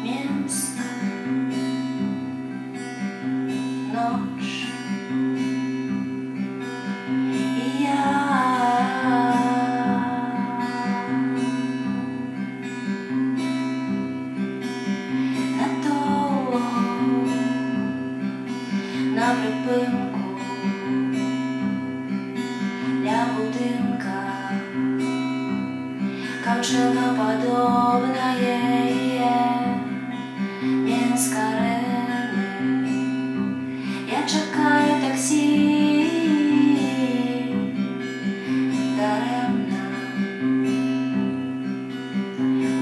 Минск, ночь, и я надолго на припинку для будинка, ковчегоподобное Мінськ арени. Я чекаю таксі даремно,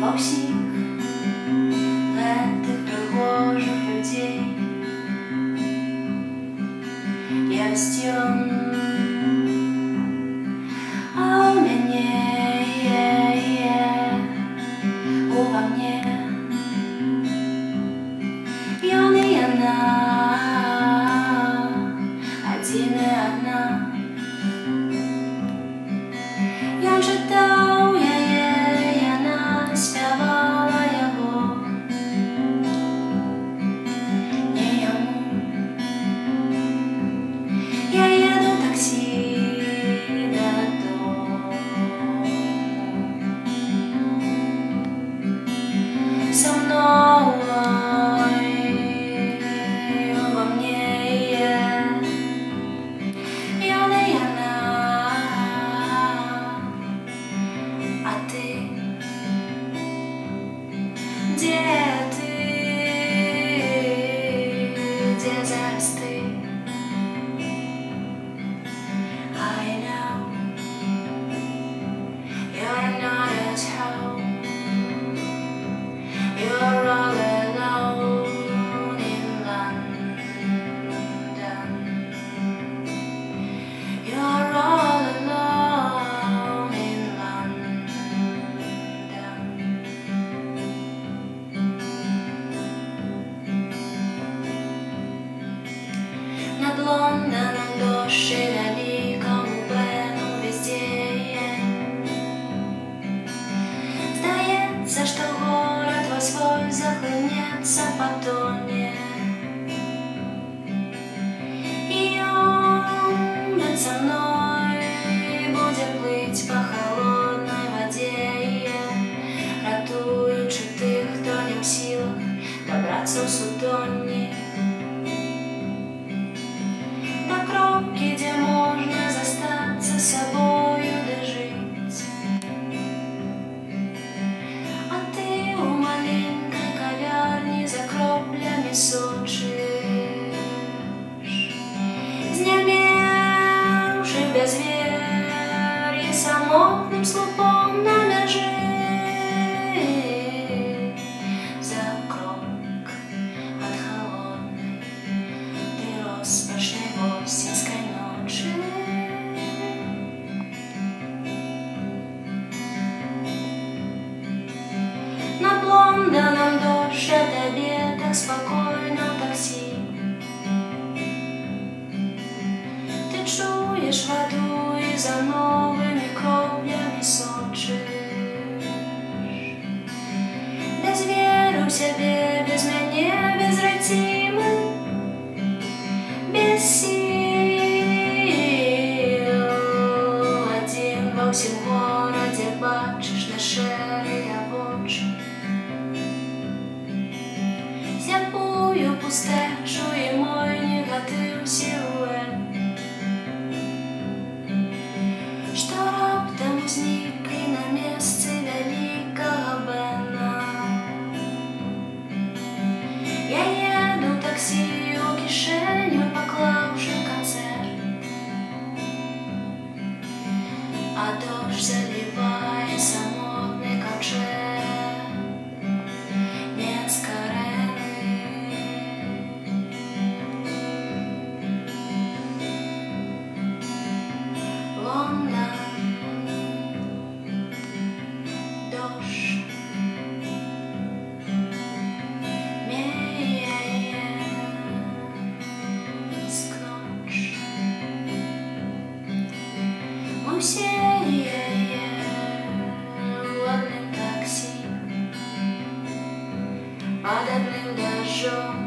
бо всіх этих пригожих людей есть он, а у меня обо мне и он, и она, один и одна. Я читав її, вона співала його, не йому. Я їду в таксі додому. Со мною во мне и он, и она. А ты, где ты, где зараз ты? I know you're not at home. You're all alone in London. You're all alone in London. Над Лондоном дождь и великому Бену везде. Здається, что город во свой захлынется потонет. И он над со мной будет плыть по холодной воде, ратуючи тих, хто не в силах добраться в Судоні. До кромки, где можно застаться собою дожить. А ты у маленькой кавярни за кроплями сочишь, знемевший в безверье самотным слупом на межи. За крок от холодной ты роскошной осенской ночи. Над Лондоном дождь, от обеда спокойно такси. Ты чуешь воду и за новыми кроплями сочишь. Без веры в себе, без меня, без ратимы, без сил. Один во всем городе бачишь на шере очі. Зябую пустежу и мой негатив силуэт, что раптом узникли на месте великого Бена. Я еду в такси у кишеню, поклавши концерт, а дождь заливает самотный ковчег Мінськ арени. Лондон, дождь, Мінськ ночь. що